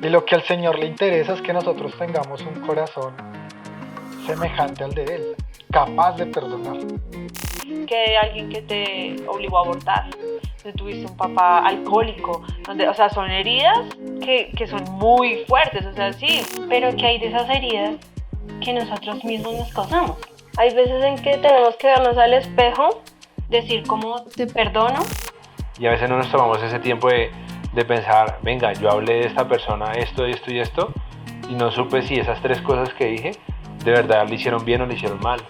Y lo que al Señor le interesa es que nosotros tengamos un corazón semejante al de Él, capaz de perdonar. Que alguien que te obligó a abortar, donde tuviste un papá alcohólico, donde, o sea, son heridas que son muy fuertes, o sea, sí. Pero que hay de esas heridas que nosotros mismos nos causamos. Hay veces en que tenemos que vernos al espejo, decir cómo te perdono. Y a veces no nos tomamos ese tiempo de pensar, venga, yo hablé de esta persona esto, esto y esto, y no supe si esas tres cosas que dije de verdad le hicieron bien o le hicieron mal.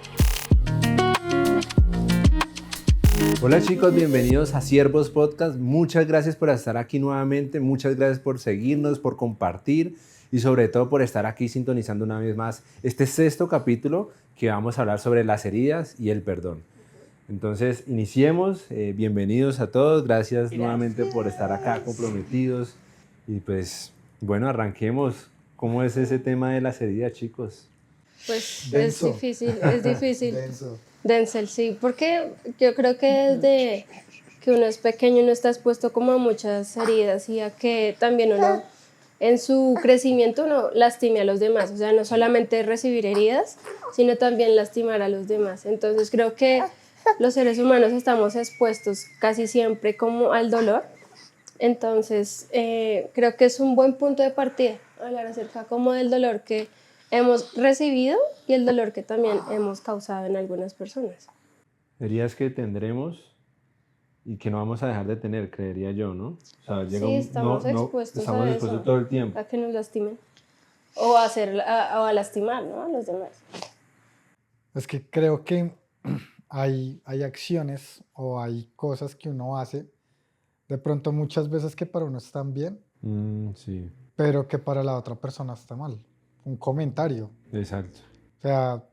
Hola chicos, bienvenidos a Siervos Podcast. Muchas gracias por estar aquí nuevamente, muchas gracias por seguirnos, por compartir y sobre todo por estar aquí sintonizando una vez más este sexto capítulo que vamos a hablar sobre las heridas y el perdón. Entonces, iniciemos. Bienvenidos a todos. Gracias nuevamente por estar acá comprometidos. Y pues, bueno, arranquemos. ¿Cómo es ese tema de las heridas, chicos? Pues Denso. es difícil. Denso. Denzel, sí, porque yo creo que desde que uno es pequeño uno está expuesto como a muchas heridas y a que también uno en su crecimiento uno lastime a los demás, o sea, no solamente recibir heridas, sino también lastimar a los demás. Entonces creo que los seres humanos estamos expuestos casi siempre como al dolor, entonces creo que es un buen punto de partida hablar acerca como del dolor que hemos recibido y el dolor que también hemos causado en algunas personas. Heridas que tendremos y que no vamos a dejar de tener, creería yo, ¿no? O sea, Sí, estamos expuestos estamos a expuestos eso, todo el tiempo. a que nos lastimen o a lastimar, ¿no? A los demás. Es que creo que hay acciones o hay cosas que uno hace, de pronto muchas veces que para uno están bien, Sí, pero que para la otra persona está mal. Un comentario. exacto. O sea,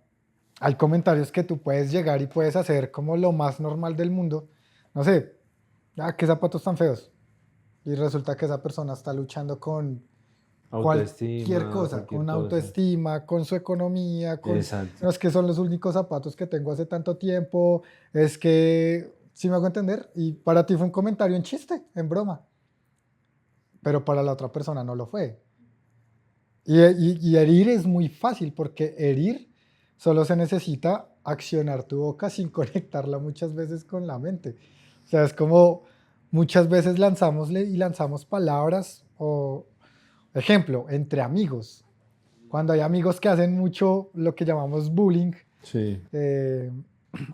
hay comentarios que tú puedes llegar y puedes hacer como lo más normal del mundo. No sé, qué zapatos tan feos. Y resulta que esa persona está luchando con cualquier cosa, con autoestima, con su economía, con... Exacto. No, es que son los únicos zapatos que tengo hace tanto tiempo, es que, ¿sí me hago entender? Y para ti fue un comentario en chiste, en broma, pero para la otra persona no lo fue. Y herir es muy fácil, porque herir solo se necesita accionar tu boca sin conectarla muchas veces con la mente. O sea, es como muchas veces lanzamos palabras o, ejemplo, entre amigos. Cuando hay amigos que hacen mucho lo que llamamos bullying, Sí.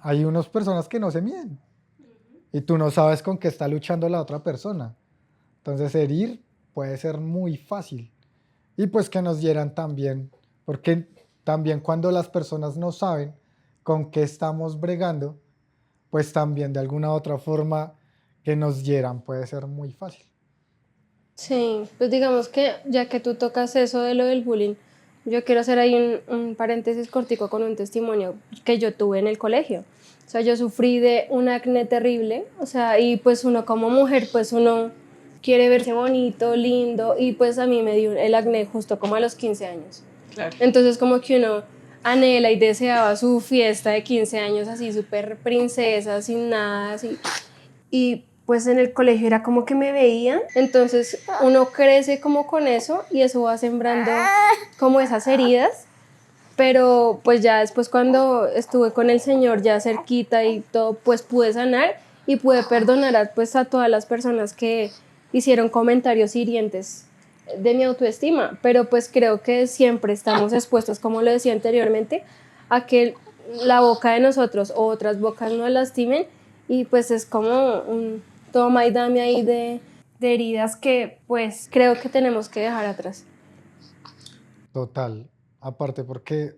hay unas personas que no se miden y tú no sabes con qué está luchando la otra persona. Entonces herir puede ser muy fácil. Y pues que nos hieran también, porque también cuando las personas no saben con qué estamos bregando, pues también de alguna otra forma que nos hieran puede ser muy fácil. Sí, pues digamos que ya que tú tocas eso de lo del bullying, yo quiero hacer ahí un paréntesis cortico con un testimonio que yo tuve en el colegio. O sea, yo sufrí de un acné terrible, o sea, y pues uno como mujer, pues uno quiere verse bonito, lindo, y pues a mí me dio el acné justo como a los 15 años. Claro. Entonces como que uno anhela y deseaba su fiesta de 15 años así súper princesa, sin nada, así. Y pues en el colegio era como que me veían, entonces uno crece como con eso y eso va sembrando como esas heridas, pero pues ya después cuando estuve con el Señor ya cerquita y todo, pues pude sanar y pude perdonar pues a todas las personas que hicieron comentarios hirientes de mi autoestima, pero pues creo que siempre estamos expuestos, como lo decía anteriormente, a que la boca de nosotros o otras bocas nos lastimen y pues es como un toma y dame ahí de heridas que pues creo que tenemos que dejar atrás. Total. Aparte porque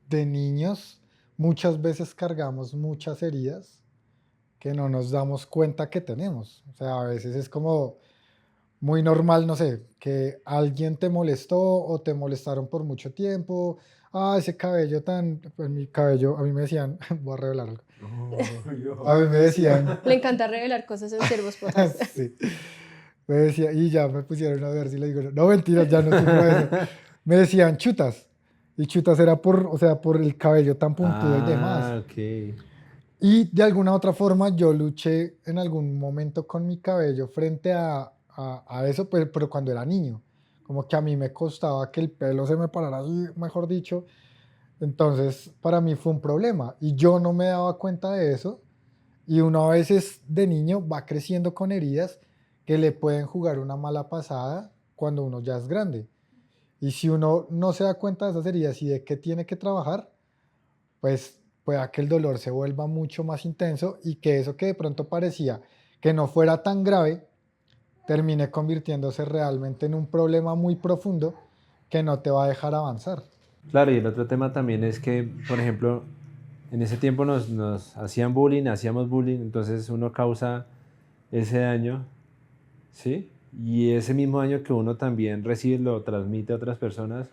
de niños muchas veces cargamos muchas heridas que no nos damos cuenta que tenemos. O sea, a veces es como muy normal, no sé, que alguien te molestó o te molestaron por mucho tiempo. Ese cabello tan... Pues mi cabello, a mí me decían, voy a revelar algo. A mí me decían, Le encanta revelar cosas en Siervos Podcast. sí, me decía, y ya me pusieron a ver si le digo, no, mentiras, ya no sufro eso. Me decían chutas, y chutas era por, o sea, por el cabello tan puntudo y demás. Ok. Y de alguna otra forma yo luché en algún momento con mi cabello frente a eso, pero cuando era niño. como que a mí me costaba que el pelo se me parara así, mejor dicho. Entonces, para mí fue un problema y yo no me daba cuenta de eso. Y uno a veces de niño va creciendo con heridas que le pueden jugar una mala pasada cuando uno ya es grande. Y si uno no se da cuenta de esas heridas y de qué tiene que trabajar, pues pueda que el dolor se vuelva mucho más intenso y que eso que de pronto parecía que no fuera tan grave, termine convirtiéndose realmente en un problema muy profundo que no te va a dejar avanzar. Claro, y el otro tema también es que, por ejemplo, en ese tiempo nos hacían bullying, hacíamos bullying, entonces uno causa ese daño, ¿sí? Y ese mismo daño que uno también recibe lo transmite a otras personas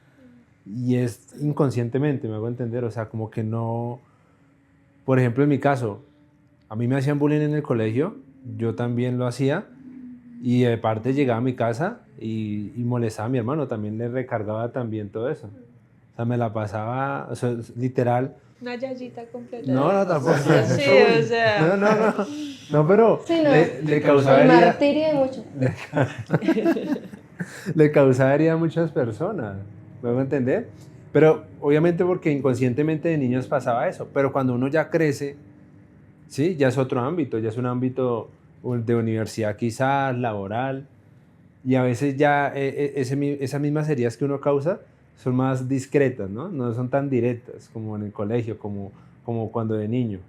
y es inconscientemente, me hago entender, o sea, como que no, por ejemplo, en mi caso, a mí me hacían bullying en el colegio, yo también lo hacía y de parte llegaba a mi casa y molestaba a mi hermano, también le recargaba también todo eso. O sea, me la pasaba, o sea, literal. Una yayita completa. No, tampoco. Sí, o sea. No, pero Sí, no. le causaba El herida. martirio de muchos. Le causaba herida a muchas personas, ¿me hago entender? Pero obviamente porque inconscientemente de niños pasaba eso, pero cuando uno ya crece, sí, ya es otro ámbito, ya es un ámbito de universidad quizás, laboral, y a veces ya esas mismas heridas que uno causa son más discretas, ¿no? No son tan directas como en el colegio, como cuando de niño.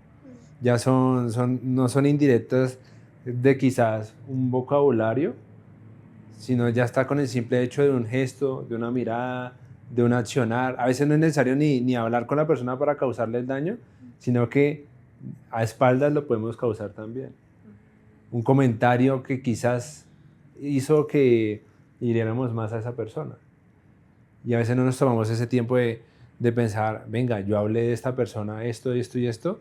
Ya no son indirectas de quizás un vocabulario, sino ya está con el simple hecho de un gesto, de una mirada, de un accionar. A veces no es necesario ni hablar con la persona para causarle el daño, sino que a espaldas lo podemos causar también. Un comentario que quizás hizo que hiriéramos más a esa persona. Y a veces no nos tomamos ese tiempo de pensar, venga, yo hablé de esta persona esto, esto y esto,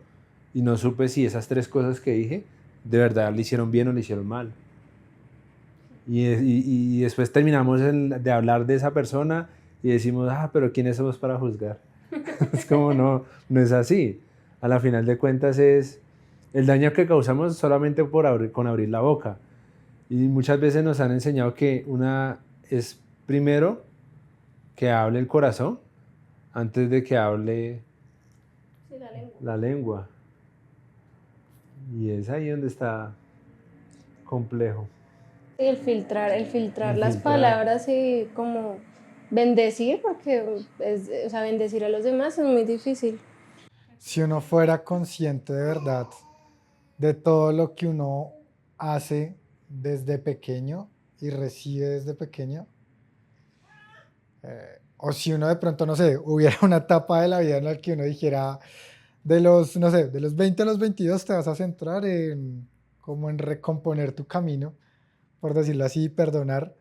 y no supe si esas tres cosas que dije de verdad le hicieron bien o le hicieron mal. Y después terminamos de hablar de esa persona y decimos, pero ¿quiénes somos para juzgar? Es como no es así. A la final de cuentas es el daño que causamos solamente con abrir la boca. Y muchas veces nos han enseñado que una es primero que hable el corazón antes de que hable Sí, la lengua. la lengua. Y es ahí donde está complejo. Sí, el filtrar las filtrar. palabras y como bendecir, porque o sea, bendecir a los demás es muy difícil. Si uno fuera consciente de verdad de todo lo que uno hace desde pequeño y recibe desde pequeño, o si uno de pronto, no sé, hubiera una etapa de la vida en la que uno dijera, no sé, de los 20 a los 22 te vas a centrar en como en recomponer tu camino, por decirlo así, perdonar,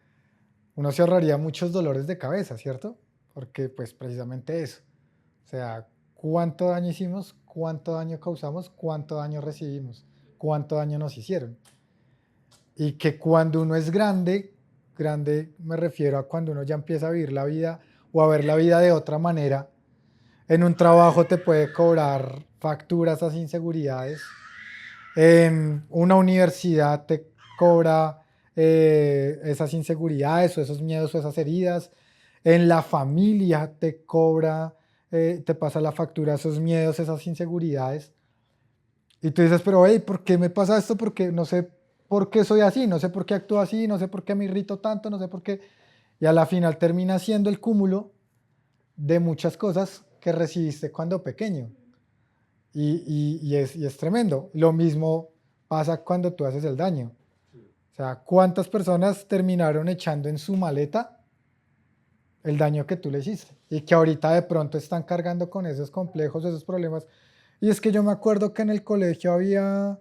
uno se ahorraría muchos dolores de cabeza, ¿cierto? Porque pues precisamente eso, o sea, ¿cuánto daño hicimos? ¿Cuánto daño causamos? ¿Cuánto daño recibimos? ¿Cuánto daño nos hicieron? Y que cuando uno es grande, grande me refiero a cuando uno ya empieza a vivir la vida o a ver la vida de otra manera, en un trabajo te puede cobrar facturas esas inseguridades, en una universidad te cobra esas inseguridades o esos miedos o esas heridas, en la familia te cobra, te pasa la factura esos miedos, esas inseguridades. Y tú dices, pero hey, ¿por qué me pasa esto? Porque no sé por qué soy así, no sé por qué actúo así, no sé por qué me irrito tanto, no sé por qué. Y a la final termina siendo el cúmulo de muchas cosas que recibiste cuando pequeño. Y es tremendo. Lo mismo pasa cuando tú haces el daño. O sea, ¿cuántas personas terminaron echando en su maleta el daño que tú le hiciste? Y que ahorita de pronto están cargando con esos complejos, esos problemas. Y es que yo me acuerdo que en el colegio había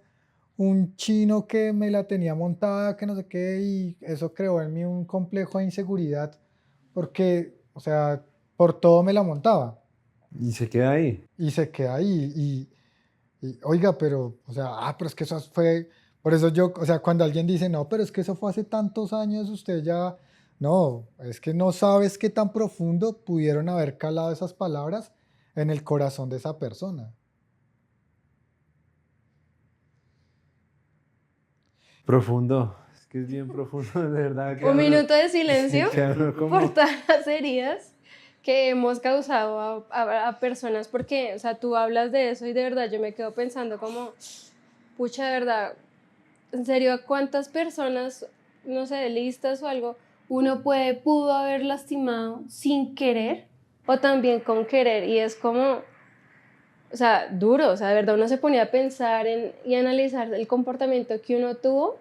un chino que me la tenía montada, que no sé qué, y eso creó en mí un complejo de inseguridad, porque, o sea, por todo me la montaba. Y se queda ahí. Y se queda ahí. Oiga, pero, o sea, pero es que eso fue, por eso yo, o sea, cuando alguien dice, no, pero es que eso fue hace tantos años, usted ya, no, es que no sabes qué tan profundo pudieron haber calado esas palabras en el corazón de esa persona. Profundo. que es bien profundo, de verdad. Un minuto de silencio Sí, queda como... por todas las heridas que hemos causado a personas, porque, o sea, tú hablas de eso y de verdad yo me quedo pensando como, pucha, de verdad, en serio, ¿a cuántas personas, no sé, listas o algo, uno pudo haber lastimado sin querer o también con querer? Y es como, o sea, duro, o sea, de verdad uno se ponía a pensar y analizar el comportamiento que uno tuvo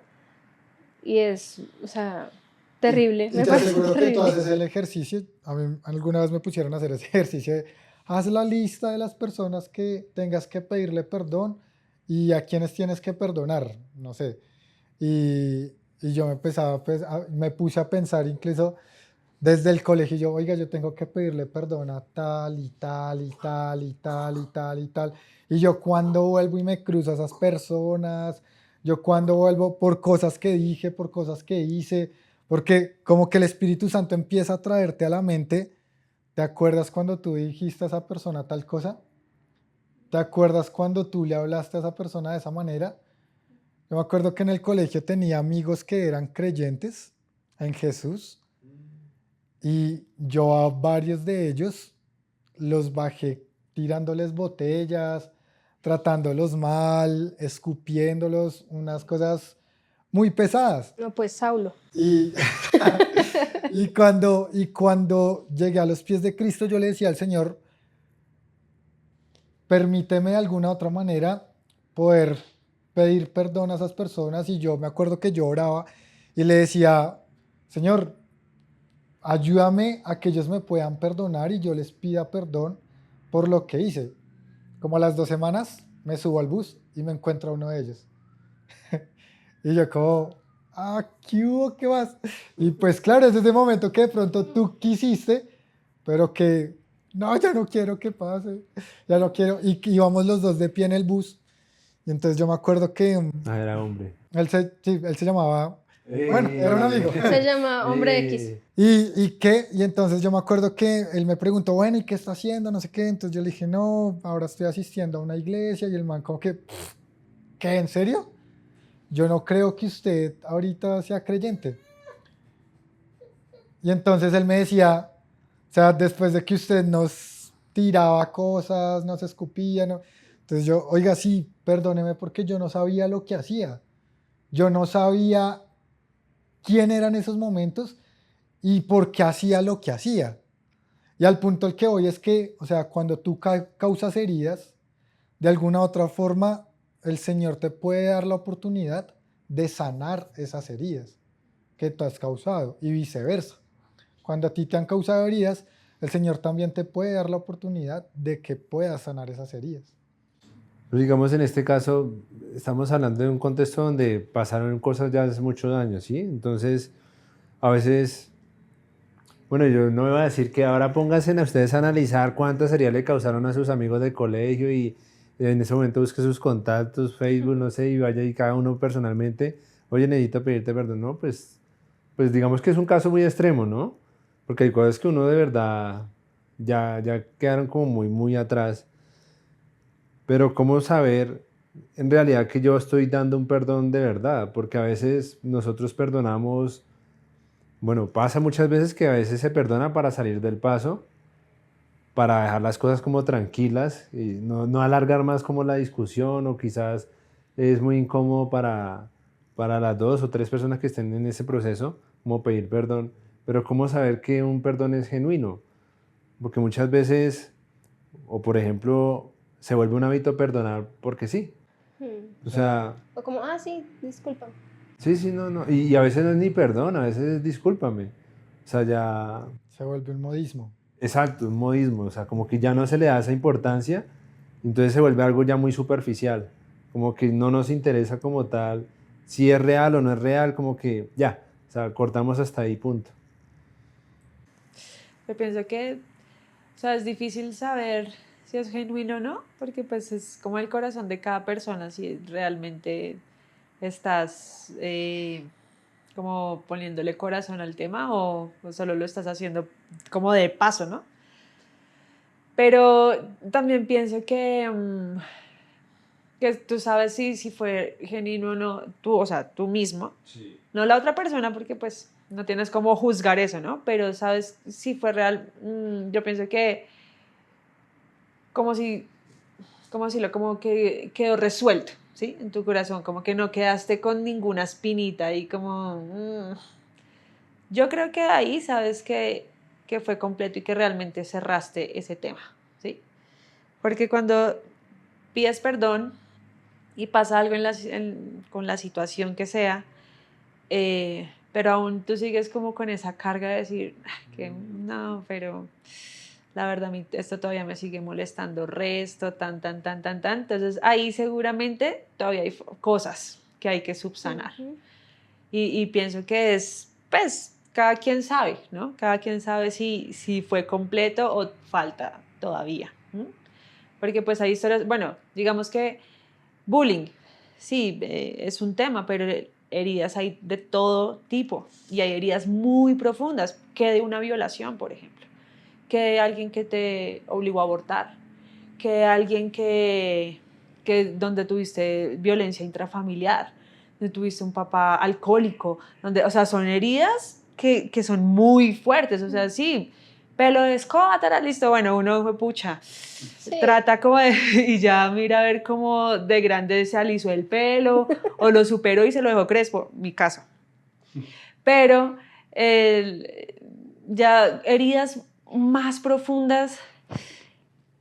y es, o sea, terrible, Y me te parece aseguro que tú terrible. haces el ejercicio. A mí alguna vez me pusieron a hacer ese ejercicio de, haz la lista de las personas que tengas que pedirle perdón y a quienes tienes que perdonar, no sé. Y yo me empezaba, pues, me puse a pensar incluso desde el colegio, yo, oiga, yo tengo que pedirle perdón a tal y tal y tal y tal y tal y tal. Y yo cuando vuelvo y me cruzo a esas personas, yo cuando vuelvo por cosas que dije, por cosas que hice, porque como que el Espíritu Santo empieza a traerte a la mente, ¿te acuerdas cuando tú dijiste a esa persona tal cosa? ¿Te acuerdas cuando tú le hablaste a esa persona de esa manera? Yo me acuerdo que en el colegio tenía amigos que eran creyentes en Jesús y yo a varios de ellos los bajé tirándoles botellas, tratándolos mal, escupiéndolos, unas cosas muy pesadas. No, pues Saulo. Y, y cuando llegué a los pies de Cristo, yo le decía al Señor, permíteme de alguna otra manera poder pedir perdón a esas personas. Y yo me acuerdo que yo oraba y le decía, Señor, ayúdame a que ellos me puedan perdonar y yo les pida perdón por lo que hice. Como a las 2 semanas me subo al bus y me encuentro a uno de ellos. Y yo como, ¿qué hubo? ¿Qué más? Y pues claro, es ese momento que de pronto tú quisiste, pero que, no, ya no quiero que pase, ya no quiero. Y íbamos los dos de pie en el bus. Y entonces yo me acuerdo que Era hombre. él se llamaba, bueno, era un amigo. Se llama Hombre X. Y entonces yo me acuerdo que él me preguntó, bueno, ¿y qué está haciendo? No sé qué. Entonces yo le dije, no, ahora estoy asistiendo a una iglesia. Y el man como que, ¿qué? ¿En serio? Yo no creo que usted ahorita sea creyente. Y entonces él me decía, o sea, después de que usted nos tiraba cosas, nos escupía, ¿no? Entonces yo, oiga, sí, perdóneme porque yo no sabía lo que hacía. Yo no sabía quién eran esos momentos y por qué hacía lo que hacía. Y al punto al que voy es que, o sea, cuando tú causas heridas, de alguna u otra forma, el Señor te puede dar la oportunidad de sanar esas heridas que tú has causado y viceversa. Cuando a ti te han causado heridas, el Señor también te puede dar la oportunidad de que puedas sanar esas heridas. Pero digamos, en este caso, estamos hablando de un contexto donde pasaron cosas ya hace muchos años, ¿sí? Entonces, a veces, bueno, yo no me voy a decir que ahora pónganse a ustedes a analizar cuántas heridas le causaron a sus amigos de colegio y en ese momento busque sus contactos, Facebook, no sé, y vaya y cada uno personalmente, oye, necesito pedirte perdón, ¿no? Pues digamos que es un caso muy extremo, ¿no? Porque hay cosas que uno de verdad ya quedaron como muy atrás. Pero ¿cómo saber en realidad que yo estoy dando un perdón de verdad? Porque a veces nosotros perdonamos, bueno, pasa muchas veces que a veces se perdona para salir del paso, para dejar las cosas como tranquilas y no alargar más como la discusión, o quizás es muy incómodo para las 2 o 3 personas que estén en ese proceso, como pedir perdón. Pero ¿cómo saber que un perdón es genuino? Porque muchas veces, o por ejemplo, se vuelve un hábito perdonar porque sí. O sea, O como, sí, disculpa. sí, no. Y a veces no es ni perdón, a veces es discúlpame. O sea, ya, Se vuelve un modismo. exacto, un modismo. O sea, como que ya no se le da esa importancia, entonces se vuelve algo ya muy superficial. Como que no nos interesa como tal si es real o no es real, como que ya, o sea, cortamos hasta ahí, punto. Yo pienso que, o sea, es difícil saber si es genuino o no, porque pues es como el corazón de cada persona, si realmente estás como poniéndole corazón al tema o solo lo estás haciendo como de paso, ¿no? Pero también pienso que que tú sabes si fue genuino o no, tú, o sea, tú mismo, no la otra persona, porque pues no tienes cómo juzgar eso, ¿no? Pero sabes si fue real. Yo pienso que como si, como que quedó resuelto, ¿sí? En tu corazón, como que no quedaste con ninguna espinita y como... Yo creo que ahí sabes que fue completo y que realmente cerraste ese tema, ¿sí? Porque cuando pides perdón y pasa algo con la situación que sea, pero aún tú sigues como con esa carga de decir que no, pero la verdad esto todavía me sigue molestando, resto, tan. Entonces ahí seguramente todavía hay cosas que hay que subsanar. Y pienso que es, pues, cada quien sabe, ¿no? Cada quien sabe si fue completo o falta todavía. Porque pues hay historias, bueno, digamos que bullying, sí, es un tema, pero heridas hay de todo tipo y hay heridas muy profundas, que de una violación, por ejemplo, que de alguien que te obligó a abortar, que de alguien que donde tuviste violencia intrafamiliar, donde tuviste un papá alcohólico, donde, o sea, son heridas que son muy fuertes, o sea, sí, pelo de escoba, listo, bueno, uno fue pucha, trata como de, y ya mira a ver cómo de grande se alisó el pelo, o lo superó y se lo dejó crespo, mi caso. Pero ya heridas más profundas,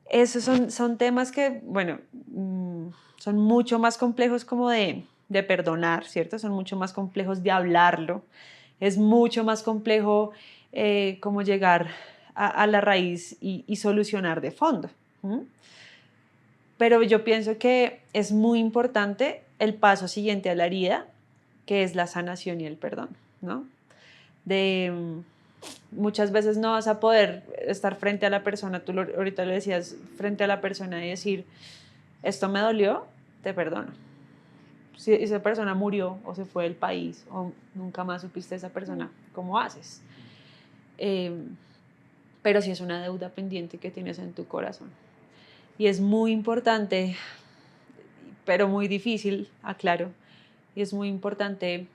esos son temas que, bueno, son mucho más complejos como de perdonar, ¿cierto? Son mucho más complejos de hablarlo. Es mucho más complejo como llegar a la raíz y solucionar de fondo. Pero yo pienso que es muy importante el paso siguiente a la herida, que es la sanación y el perdón, ¿no? Muchas veces no vas a poder estar frente a la persona, ahorita lo decías, frente a la persona y decir, esto me dolió, te perdono. Si esa persona murió o se fue del país o nunca más supiste de esa persona, ¿cómo haces? Pero sí es una deuda pendiente que tienes en tu corazón. Y es muy importante, pero muy difícil, aclaro, y es muy importante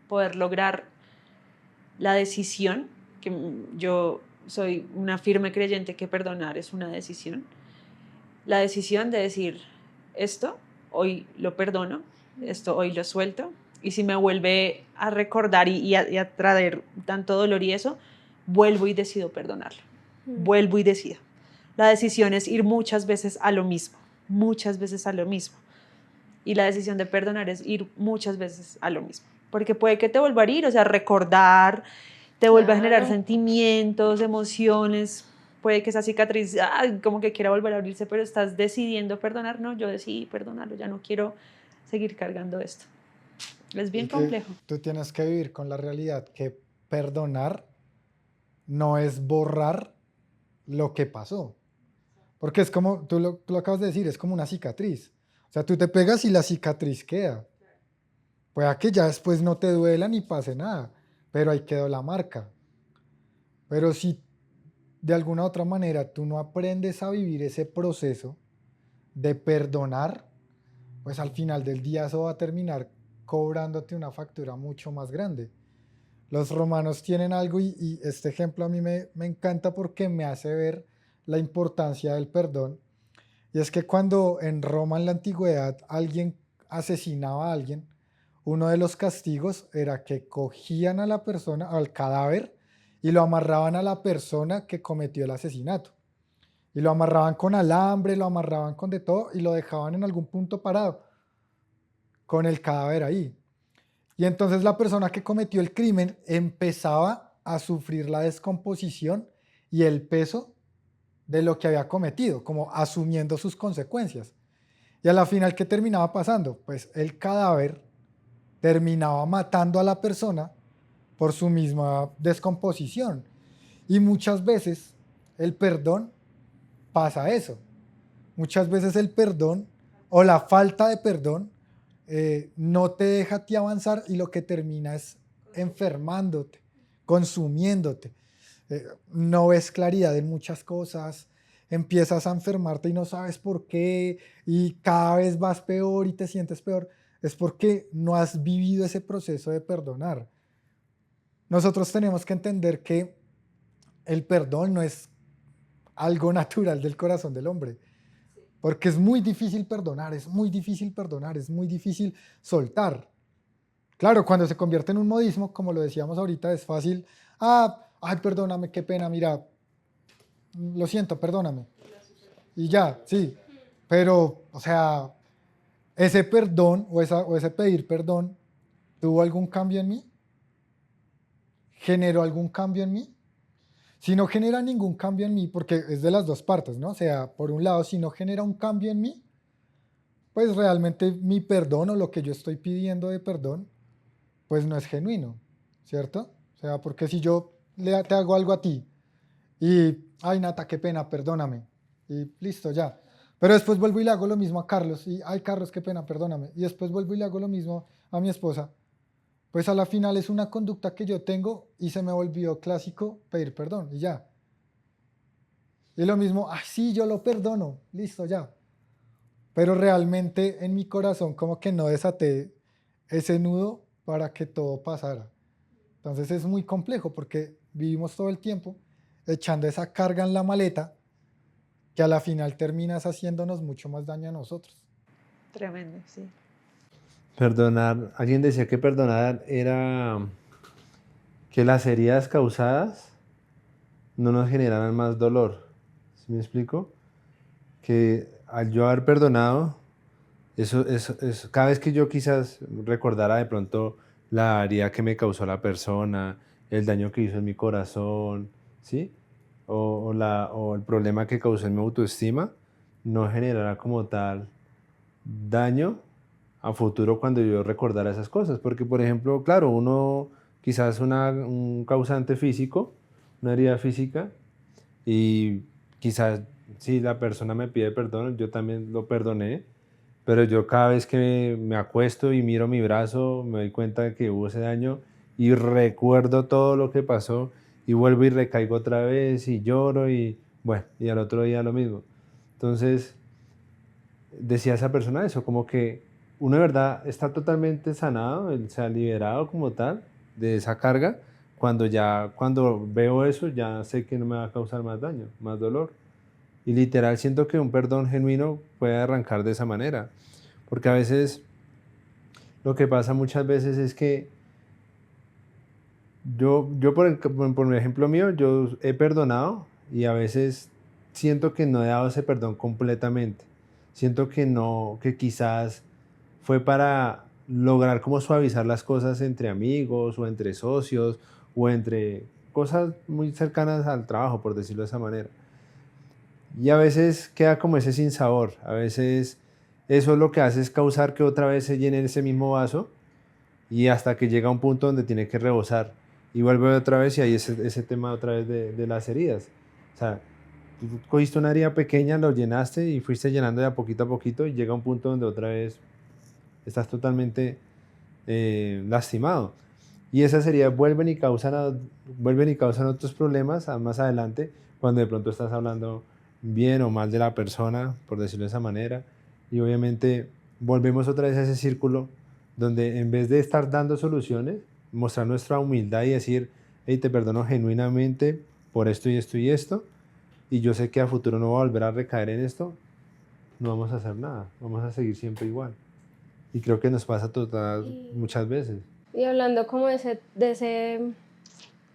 poder lograr la decisión, que yo soy una firme creyente que perdonar es una decisión, la decisión de decir, esto hoy lo perdono, esto hoy lo suelto, y si me vuelve a recordar y a traer tanto dolor y eso, vuelvo y decido perdonarlo, vuelvo y decido. La decisión es ir muchas veces a lo mismo, y la decisión de perdonar es ir muchas veces a lo mismo, porque puede que te vuelva a herir, o sea, recordar, te vuelve a generar sentimientos, emociones, puede que esa cicatriz, como que quiera volver a abrirse, pero estás decidiendo perdonar. No, yo decidí perdonarlo, ya no quiero seguir cargando esto. Es bien complejo. Tú tienes que vivir con la realidad que perdonar no es borrar lo que pasó. Porque es como, tú lo acabas de decir, es como una cicatriz. O sea, tú te pegas y la cicatriz queda. Puede que ya después no te duela ni pase nada, pero ahí quedó la marca. Pero si de alguna u otra manera tú no aprendes a vivir ese proceso de perdonar, pues al final del día eso va a terminar cobrándote una factura mucho más grande. Los romanos tienen algo y este ejemplo a mí me encanta porque me hace ver la importancia del perdón. Y es que cuando en Roma en la antigüedad alguien asesinaba a alguien, uno de los castigos era que cogían a la persona, al cadáver, y lo amarraban a la persona que cometió el asesinato. Y lo amarraban con alambre, lo amarraban con de todo y lo dejaban en algún punto parado, con el cadáver ahí. Y entonces la persona que cometió el crimen empezaba a sufrir la descomposición y el peso de lo que había cometido, como asumiendo sus consecuencias. Y a la final, ¿qué terminaba pasando? Pues el cadáver terminaba matando a la persona por su misma descomposición. Y muchas veces el perdón pasa eso. Muchas veces el perdón o la falta de perdón no te deja a ti avanzar y lo que termina es enfermándote, consumiéndote. No ves claridad en muchas cosas, empiezas a enfermarte y no sabes por qué y cada vez vas peor y te sientes peor, es porque no has vivido ese proceso de perdonar. Nosotros tenemos que entender que el perdón no es algo natural del corazón del hombre, porque es muy difícil perdonar, es muy difícil perdonar, es muy difícil soltar. Claro, cuando se convierte en un modismo, como lo decíamos ahorita, es fácil, ay, perdóname, qué pena, mira, lo siento, perdóname. Y ya, sí, pero, o sea, ese perdón o ese pedir perdón, ¿tuvo algún cambio en mí? ¿Generó algún cambio en mí? Si no genera ningún cambio en mí, porque es de las dos partes, ¿no? O sea, por un lado, si no genera un cambio en mí, pues realmente mi perdón o lo que yo estoy pidiendo de perdón, pues no es genuino, ¿cierto? O sea, porque si yo te hago algo a ti y, ay, Nata, qué pena, perdóname, y listo, ya. Pero después vuelvo y le hago lo mismo a Carlos y, ay, Carlos, qué pena, perdóname. Y después vuelvo y le hago lo mismo a mi esposa. Pues a la final es una conducta que yo tengo y se me volvió clásico pedir perdón y ya. Y lo mismo, ay, sí, yo lo perdono, listo, ya. Pero realmente en mi corazón como que no desaté ese nudo para que todo pasara. Entonces es muy complejo porque vivimos todo el tiempo echando esa carga en la maleta que a la final terminas haciéndonos mucho más daño a nosotros. Tremendo, sí. Perdonar, alguien decía que perdonar era que las heridas causadas no nos generaran más dolor. ¿Sí me explico? Que al yo haber perdonado, cada vez que yo quizás recordara de pronto la herida que me causó la persona, el daño que hizo en mi corazón, ¿sí? O el problema que causó en mi autoestima, no generará como tal daño a futuro cuando yo recordara esas cosas. Porque, por ejemplo, claro, uno quizás un causante físico, una herida física, y quizás si la persona me pide perdón, yo también lo perdoné, pero yo cada vez que me acuesto y miro mi brazo, me doy cuenta de que hubo ese daño y recuerdo todo lo que pasó y vuelvo y recaigo otra vez y lloro y bueno, y al otro día lo mismo. Entonces, decía esa persona eso, como que uno de verdad está totalmente sanado, él se ha liberado como tal de esa carga, cuando veo eso ya sé que no me va a causar más daño, más dolor. Y literal siento que un perdón genuino puede arrancar de esa manera, porque a veces lo que pasa muchas veces es que yo por mi ejemplo mío, yo he perdonado y a veces siento que no he dado ese perdón completamente. Siento que no, que quizás fue para lograr como suavizar las cosas entre amigos o entre socios o entre cosas muy cercanas al trabajo, por decirlo de esa manera. Y a veces queda como ese sinsabor, a veces eso lo que hace es causar que otra vez se llene ese mismo vaso y hasta que llega a un punto donde tiene que rebosar y vuelve otra vez y ahí ese tema otra vez de las heridas. O sea, tú cogiste una herida pequeña, lo llenaste y fuiste llenando de a poquito y llega un punto donde otra vez estás totalmente lastimado. Y esas heridas vuelven y causan otros problemas más adelante cuando de pronto estás hablando bien o mal de la persona, por decirlo de esa manera. Y obviamente volvemos otra vez a ese círculo donde en vez de estar dando soluciones, mostrar nuestra humildad y decir, hey, te perdono genuinamente por esto y esto y esto, y yo sé que a futuro no voy a volver a recaer en esto, no vamos a hacer nada, vamos a seguir siempre igual. Y creo que nos pasa muchas veces. Y hablando como de ese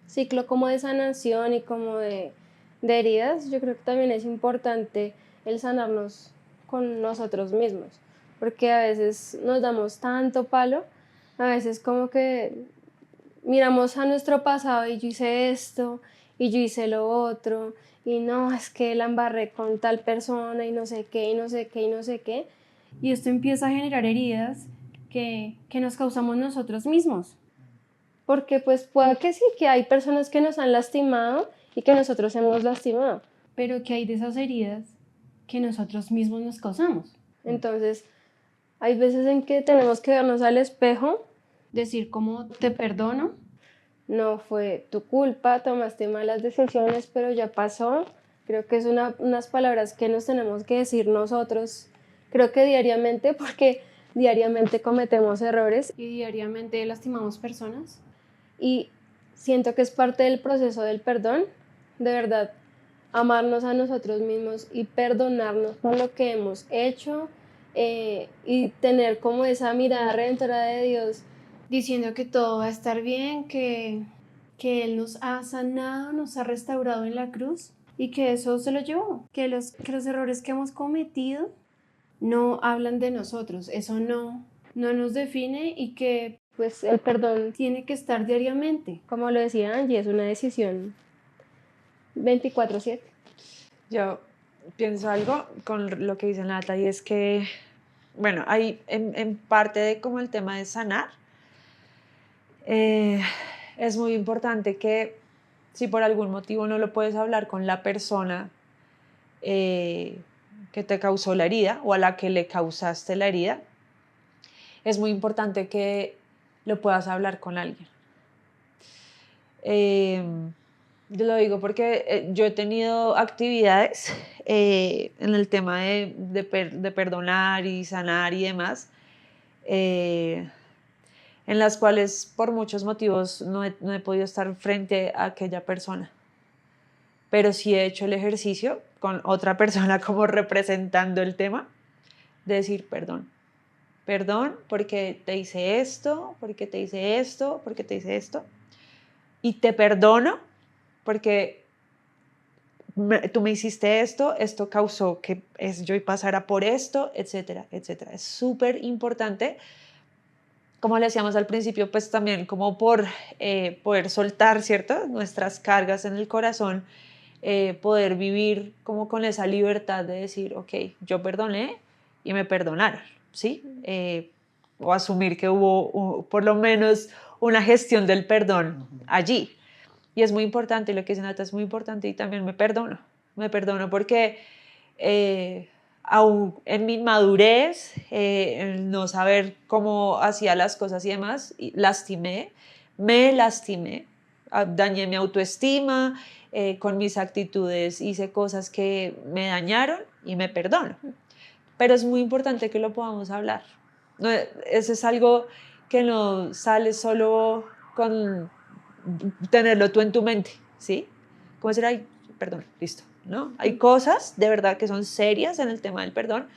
ciclo como de sanación y como de heridas, yo creo que también es importante el sanarnos con nosotros mismos, porque a veces nos damos tanto palo, a veces como que miramos a nuestro pasado y yo hice esto y yo hice lo otro y no, es que la embarré con tal persona y no sé qué y no sé qué y no sé qué, y esto empieza a generar heridas que nos causamos nosotros mismos, porque pues puede que sí, que hay personas que nos han lastimado y que nosotros hemos lastimado, pero que hay de esas heridas que nosotros mismos nos causamos. Entonces, hay veces en que tenemos que vernos al espejo, decir como te perdono, no fue tu culpa, tomaste malas decisiones, pero ya pasó, Creo que es unas palabras que nos tenemos que decir nosotros, creo que diariamente, porque diariamente cometemos errores y diariamente lastimamos personas. Y siento que es parte del proceso del perdón, de verdad, amarnos a nosotros mismos y perdonarnos por lo que hemos hecho, y tener como esa mirada redentora de Dios, diciendo que todo va a estar bien, que Él nos ha sanado, nos ha restaurado en la cruz y que eso se lo llevó, que los errores que hemos cometido no hablan de nosotros, eso no nos define y que pues el perdón tiene que estar diariamente. Como lo decía Angie, es una decisión 24/7. Yo pienso algo con lo que dice Nata y es que, bueno, hay en parte de como el tema de sanar, es muy importante que si por algún motivo no lo puedes hablar con la persona que te causó la herida o a la que le causaste la herida, es muy importante que lo puedas hablar con alguien. Yo lo digo porque yo he tenido actividades en el tema de perdonar y sanar y demás, en las cuales por muchos motivos no he podido estar frente a aquella persona. Pero sí he hecho el ejercicio con otra persona como representando el tema, de decir perdón. Perdón porque te hice esto, porque te hice esto, porque te hice esto. Y te perdono porque tú me hiciste esto, esto causó que yo pasara por esto, etcétera, etcétera. Es súper importante, como le decíamos al principio, pues también como por poder soltar, ¿cierto?, nuestras cargas en el corazón, poder vivir como con esa libertad de decir, ok, yo perdoné y me perdonaron, ¿sí? O asumir que hubo por lo menos una gestión del perdón allí. Y es muy importante, lo que dice Nata es muy importante, y también me perdono porque aún en mi inmadurez, el no saber cómo hacía las cosas y demás, me lastimé, dañé mi autoestima, con mis actitudes hice cosas que me dañaron y me perdono. Pero es muy importante que lo podamos hablar. No, eso es algo que no sale solo con tenerlo tú en tu mente, ¿sí? Como decir, ay, perdón, listo, ¿no? Hay cosas de verdad que son serias en el tema del perdón,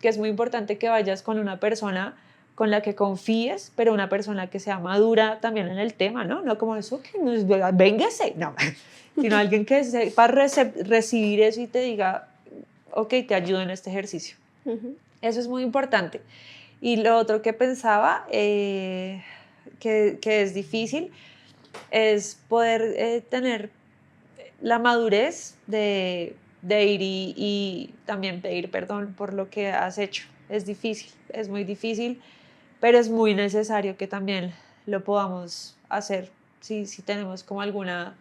que es muy importante que vayas con una persona con la que confíes, pero una persona que sea madura también en el tema, ¿no? No como eso, que no es, véngase, no, sino alguien que sepa recibir eso y te diga, ok, te ayudo en este ejercicio. Eso es muy importante. Y lo otro que pensaba, que es difícil, es poder tener la madurez de ir y también pedir perdón por lo que has hecho. Es difícil, es muy difícil, pero es muy necesario que también lo podamos hacer si tenemos como alguna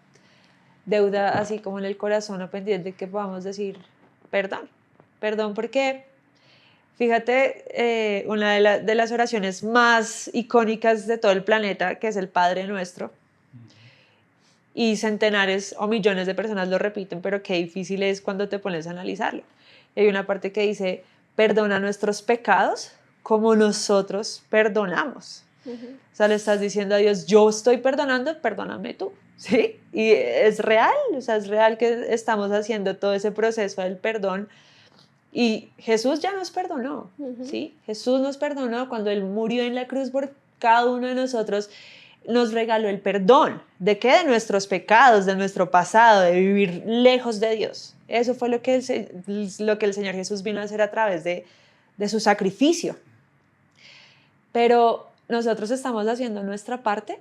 deuda así como en el corazón o pendiente, que podamos decir perdón porque fíjate, una de las oraciones más icónicas de todo el planeta, que es el Padre Nuestro, y centenares o millones de personas lo repiten, pero qué difícil es cuando te pones a analizarlo. Y hay una parte que dice, perdona nuestros pecados como nosotros perdonamos. O sea, le estás diciendo a Dios, yo estoy perdonando, perdóname tú, ¿sí? Y es real, o sea, es real que estamos haciendo todo ese proceso del perdón. Y Jesús ya nos perdonó, ¿sí? Jesús nos perdonó cuando Él murió en la cruz por cada uno de nosotros. Nos regaló el perdón. ¿De qué? De nuestros pecados, de nuestro pasado, de vivir lejos de Dios. Eso fue lo que el Señor Jesús vino a hacer a través de su sacrificio. Pero nosotros estamos haciendo nuestra parte,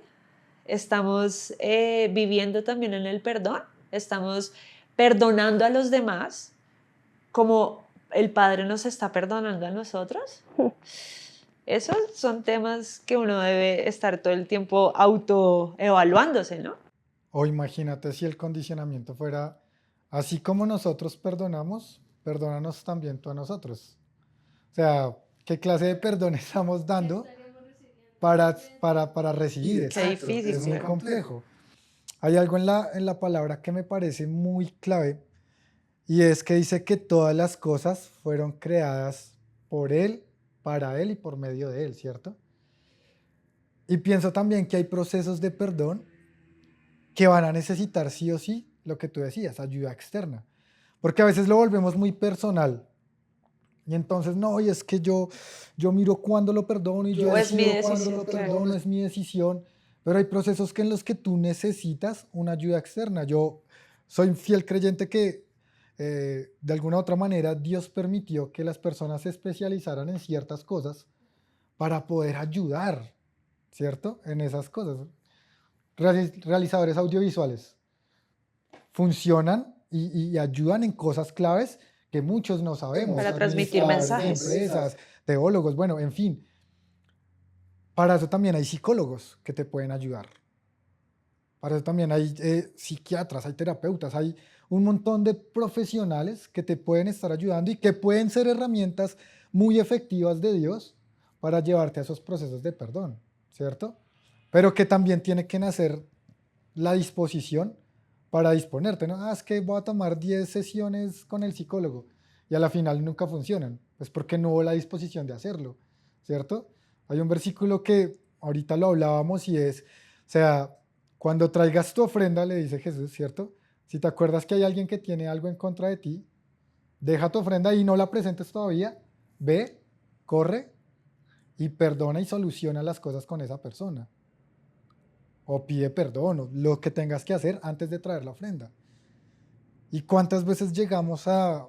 estamos viviendo también en el perdón, estamos perdonando a los demás como el Padre nos está perdonando a nosotros. Esos son temas que uno debe estar todo el tiempo autoevaluándose, ¿no? O imagínate si el condicionamiento fuera, así como nosotros perdonamos, perdónanos también tú a nosotros. O sea, ¿qué clase de perdón estamos dando para recibir? Qué difícil. Es muy complejo. Hay algo en la palabra que me parece muy clave, Y es que dice que todas las cosas fueron creadas por Él, para Él y por medio de Él, ¿cierto? Y pienso también que hay procesos de perdón que van a necesitar sí o sí lo que tú decías, ayuda externa. Porque a veces lo volvemos muy personal. Y entonces, no, y es que yo miro cuándo lo perdono y yo O es mi decido cuándo decisión, lo claro. perdono, es mi decisión. Pero hay procesos que en los que tú necesitas una ayuda externa. Yo soy fiel creyente que de alguna u otra manera Dios permitió que las personas se especializaran en ciertas cosas para poder ayudar, ¿cierto? En esas cosas. Realizadores audiovisuales funcionan y ayudan en cosas claves que muchos no sabemos. Para transmitir Administradores de mensajes. empresas, teólogos, bueno, en fin. Para eso también hay psicólogos que te pueden ayudar. Para eso también hay psiquiatras, hay terapeutas, hay un montón de profesionales que te pueden estar ayudando y que pueden ser herramientas muy efectivas de Dios para llevarte a esos procesos de perdón, ¿cierto? Pero que también tiene que nacer la disposición para disponerte, ¿no? Ah, es que voy a tomar 10 sesiones con el psicólogo y a la final nunca funcionan, pues porque no hubo la disposición de hacerlo, ¿cierto? Hay un versículo que ahorita lo hablábamos y es, o sea, cuando traigas tu ofrenda, le dice Jesús, ¿cierto? Si te acuerdas que hay alguien que tiene algo en contra de ti, deja tu ofrenda y no la presentes todavía, ve, corre y perdona y soluciona las cosas con esa persona. O pide perdón, o lo que tengas que hacer antes de traer la ofrenda. ¿Y cuántas veces llegamos a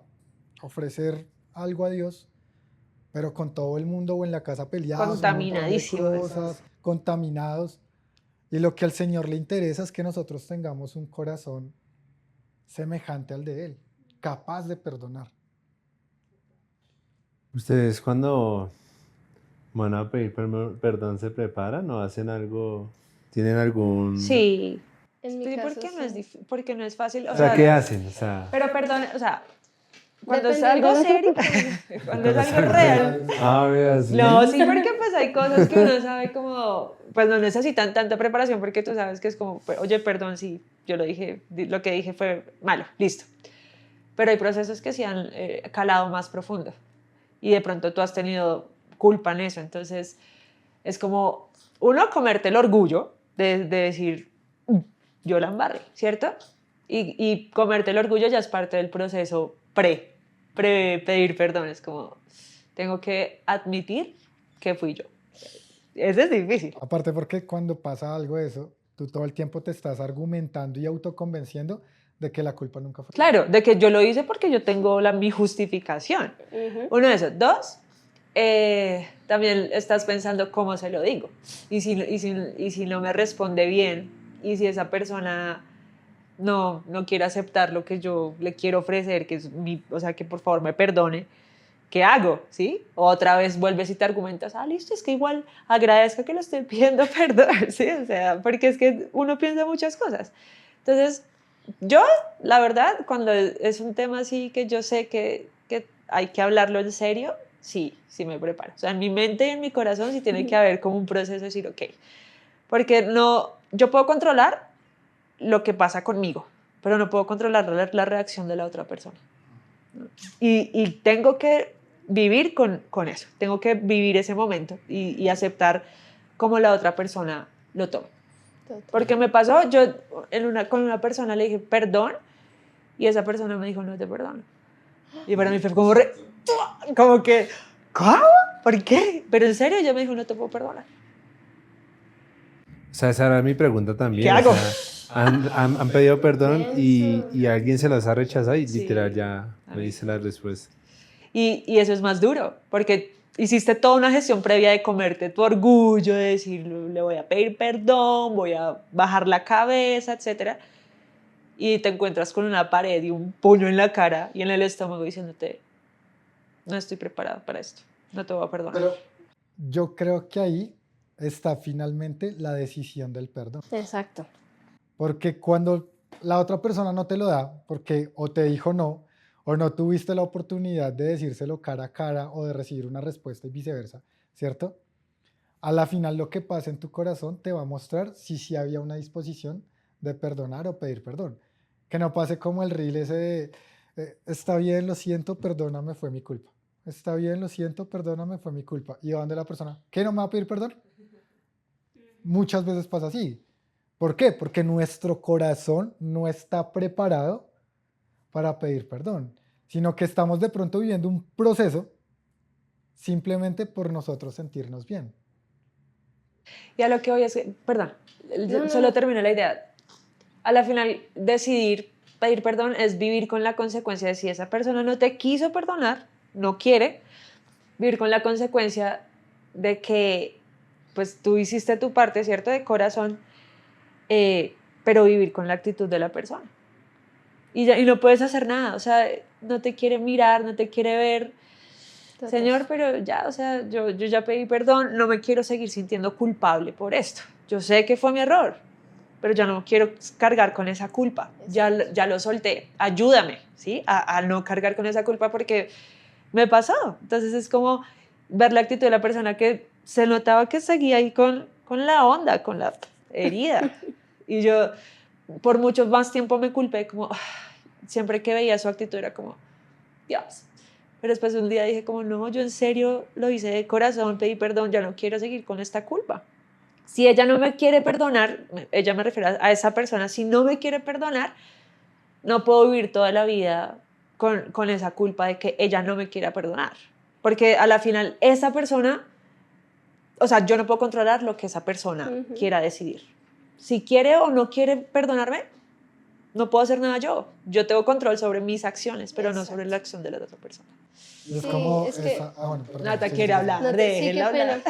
ofrecer algo a Dios, pero con todo el mundo o en la casa peleados, un montón de Contaminadísimos. cosas, contaminados? Y lo que al Señor le interesa es que nosotros tengamos un corazón semejante al de Él, capaz de perdonar. ¿Ustedes cuando van a pedir perdón se preparan o hacen algo? ¿Tienen algún...? Sí. En mi Sí, caso, porque no es sí. porque no es fácil. O sea, ¿qué hacen? O sea, Pero perdón, o sea, cuando es Dependiendo algo de- serio, cuando es algo real. vea, sí. No, sí, porque pues hay cosas que uno sabe como, pues no necesitan tanta preparación porque tú sabes que es como, oye, perdón, sí, yo lo dije, lo que dije fue malo, listo. Pero hay procesos que se han calado más profundo y de pronto tú has tenido culpa en eso, entonces es como, uno, comerte el orgullo de decir, yo la embarré, ¿cierto? Y comerte el orgullo ya es parte del proceso pre pedir perdón, es como, tengo que admitir que fui yo. Eso es difícil. Aparte porque cuando pasa algo de eso, tú todo el tiempo te estás argumentando y autoconvenciendo de que la culpa nunca fue. Claro, de que yo lo hice porque yo tengo mi justificación. Ujú. Uno de esos. Dos, también estás pensando cómo se lo digo. Y si no me responde bien, y si esa persona no quiere aceptar lo que yo le quiero ofrecer, que es o sea, que por favor me perdone, ¿qué hago? ¿Sí? Otra vez vuelves y te argumentas, listo, es que igual agradezco que lo estoy pidiendo perdón, ¿sí? O sea, porque es que uno piensa muchas cosas. Entonces, yo, la verdad, cuando es un tema así que yo sé que hay que hablarlo en serio, sí me preparo. O sea, en mi mente y en mi corazón sí tiene que haber como un proceso de decir, ok, porque no, yo puedo controlar lo que pasa conmigo, pero no puedo controlar la reacción de la otra persona. Y tengo que vivir con eso, tengo que vivir ese momento y aceptar cómo la otra persona lo toma. Total. Porque me pasó, yo con una persona le dije perdón y esa persona me dijo no te perdono. Y para mí fue como como que, ¿cómo? ¿Por qué? Pero en serio, ella me dijo no te puedo perdonar. O sea, esa era mi pregunta también. ¿Qué hago? O sea, han pedido perdón y alguien se las ha rechazado y Sí. literal ya A me mí. dice la respuesta. Y eso es más duro, porque hiciste toda una gestión previa de comerte tu orgullo, de decir, le voy a pedir perdón, voy a bajar la cabeza, etc. Y te encuentras con una pared y un puño en la cara y en el estómago diciéndote, no estoy preparada para esto, no te voy a perdonar. Pero yo creo que ahí está finalmente la decisión del perdón. Exacto. Porque cuando la otra persona no te lo da, porque o te dijo no, o no tuviste la oportunidad de decírselo cara a cara o de recibir una respuesta y viceversa, ¿cierto? A la final lo que pasa en tu corazón te va a mostrar si sí había una disposición de perdonar o pedir perdón. Que no pase como el reel ese de Está bien, lo siento, perdóname, fue mi culpa. Está bien, lo siento, perdóname, fue mi culpa. Y va donde la persona, ¿qué no me va a pedir perdón? Muchas veces pasa así. ¿Por qué? Porque nuestro corazón no está preparado para pedir perdón, sino que estamos de pronto viviendo un proceso simplemente por nosotros sentirnos bien. Y a lo que voy es que, perdón, No. solo termino la idea. A la final, decidir pedir perdón es vivir con la consecuencia de si esa persona no te quiso perdonar, no quiere, vivir con la consecuencia de que pues tú hiciste tu parte, ¿cierto? De corazón, pero vivir con la actitud de la persona. Y no puedes hacer nada, o sea, no te quiere mirar, no te quiere ver. Total. Señor, pero ya, o sea, yo ya pedí perdón, no me quiero seguir sintiendo culpable por esto. Yo sé que fue mi error, pero ya no quiero cargar con esa culpa. Ya lo solté. Ayúdame, ¿sí? A no cargar con esa culpa porque me pasó. Entonces es como ver la actitud de la persona que se notaba que seguía ahí con la onda, con la herida. Y yo por mucho más tiempo me culpé, como siempre que veía su actitud era como, Dios. Pero después un día dije como, no, yo en serio lo hice de corazón, pedí perdón, ya no quiero seguir con esta culpa. Si ella no me quiere perdonar, ella me refiere a esa persona, si no me quiere perdonar, no puedo vivir toda la vida con esa culpa de que ella no me quiera perdonar. Porque a la final esa persona, o sea, yo no puedo controlar lo que esa persona quiera decidir. Si quiere o no quiere perdonarme, no puedo hacer nada yo. Yo tengo control sobre mis acciones, pero no sobre la acción de la otra persona. Es Sí, como es que- esa... bueno, perdón, Nata sí, quiere sí, sí. hablar, No, sí, déjenla qué hablar.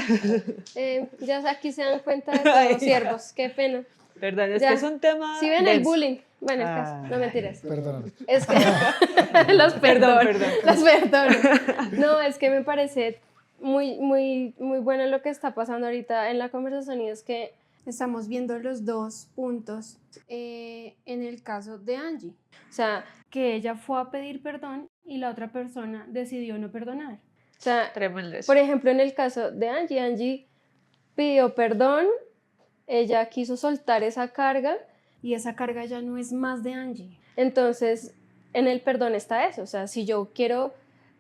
pena. Ya aquí se dan cuenta de Ay, todos, siervos, qué pena. Perdón, es Ya. que es un tema Si ven el denso. bullying, bueno, el caso, no Ay. mentiras. Perdóname. Es que los perdono, Perdón. los perdono. No, es que me parece muy bueno lo que está pasando ahorita en la conversación y es que estamos viendo los dos puntos en el caso de Angie. O sea, que ella fue a pedir perdón y la otra persona decidió no perdonar. O sea, Tremendo eso. por ejemplo, en el caso de Angie, Angie pidió perdón, ella quiso soltar esa carga y esa carga ya no es más de Angie. Entonces, en el perdón está eso, o sea, si yo quiero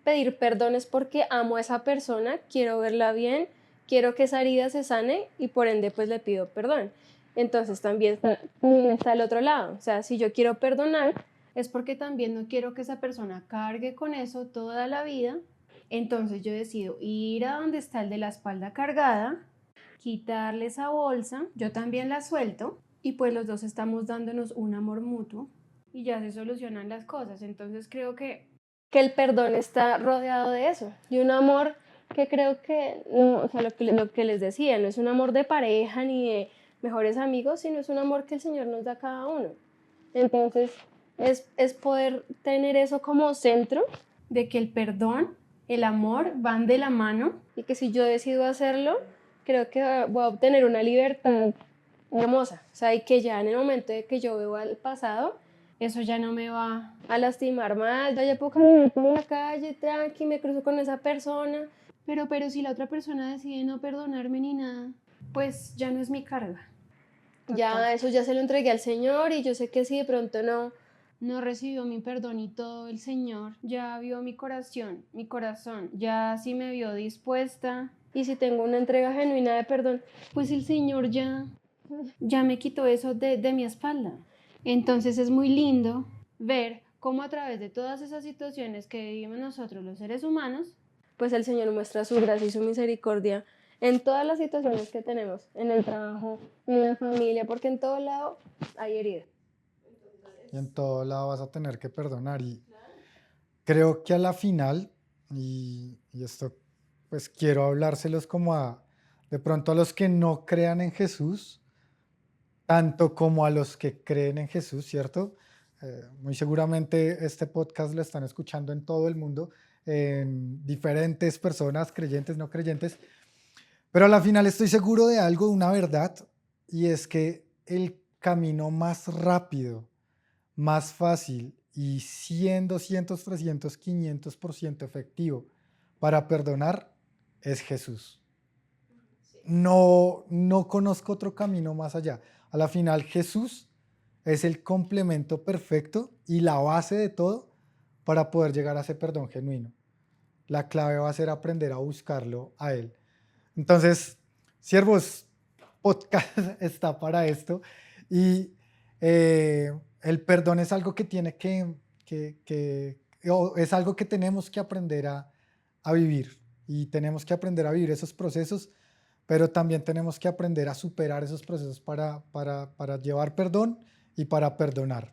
pedir perdón es porque amo a esa persona, quiero verla bien, quiero que esa herida se sane y por ende pues le pido perdón. Entonces también está el otro lado, o sea, si yo quiero perdonar es porque también no quiero que esa persona cargue con eso toda la vida. Entonces yo decido ir a donde está el de la espalda cargada, quitarle esa bolsa, yo también la suelto y pues los dos estamos dándonos un amor mutuo y ya se solucionan las cosas. Entonces creo que el perdón está rodeado de eso, de un amor que creo que, no, o sea, lo que les decía, no es un amor de pareja ni de mejores amigos, sino es un amor que el Señor nos da a cada uno. Entonces es poder tener eso como centro de que el perdón, el amor van de la mano y que si yo decido hacerlo, creo que voy a obtener una libertad hermosa. O sea, y que ya en el momento de que yo veo al pasado, eso ya no me va a lastimar más. Ya puedo caminar por la calle, tranqui, me cruzo con esa persona. Pero si la otra persona decide no perdonarme ni nada, pues ya no es mi carga. Ya eso ya se lo entregué al Señor y yo sé que si de pronto no recibió mi perdón y todo, el Señor ya vio mi corazón, ya sí me vio dispuesta. Y si tengo una entrega genuina de perdón, pues el Señor ya me quitó eso de mi espalda. Entonces es muy lindo ver cómo a través de todas esas situaciones que vivimos nosotros los seres humanos, pues el Señor muestra su gracia y su misericordia en todas las situaciones que tenemos, en el trabajo, en la familia, porque en todo lado hay herida. Y en todo lado vas a tener que perdonar. Y creo que a la final, y esto pues quiero hablárselos como de pronto a los que no crean en Jesús, tanto como a los que creen en Jesús, ¿cierto? Muy seguramente este podcast lo están escuchando en todo el mundo, en diferentes personas, creyentes, no creyentes, pero a la final estoy seguro de algo, de una verdad, y es que el camino más rápido, más fácil y 100, 200, 300, 500% efectivo para perdonar es Jesús. No conozco otro camino más allá. A la final Jesús es el complemento perfecto y la base de todo para poder llegar a ese perdón genuino. La clave va a ser aprender a buscarlo a Él. Entonces, siervos, podcast está para esto. Y el perdón es algo que tiene es algo que tenemos que aprender a vivir. Y tenemos que aprender a vivir esos procesos, pero también tenemos que aprender a superar esos procesos para llevar perdón y para perdonar.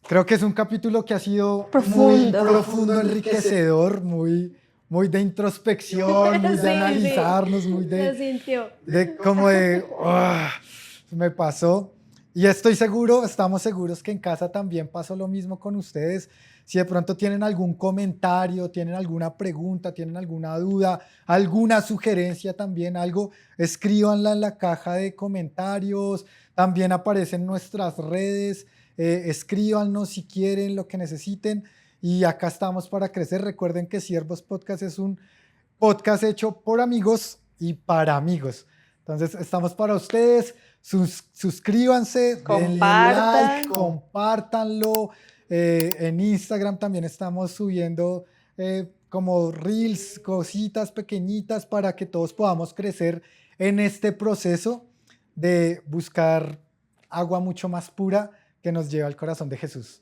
Creo que es un capítulo que ha sido muy profundo, enriquecedor, muy de introspección, muy Sí, de analizarnos, muy Lo sintió. me pasó. Y estamos seguros que en casa también pasó lo mismo con ustedes. Si de pronto tienen algún comentario, tienen alguna pregunta, tienen alguna duda, alguna sugerencia también, algo, escríbanla en la caja de comentarios. También aparecen nuestras redes. Escríbanos si quieren, lo que necesiten. Y acá estamos para crecer. Recuerden que Siervos Podcast es un podcast hecho por amigos y para amigos. Entonces, estamos para ustedes. Suscríbanse, denle like, compártanlo. En Instagram también estamos subiendo como reels, cositas pequeñitas para que todos podamos crecer en este proceso de buscar agua mucho más pura que nos lleva al corazón de Jesús.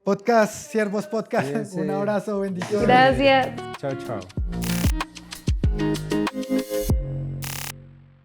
Podcast, Siervos Podcast, Cuídense. un abrazo, bendiciones. Gracias. Chao, chao.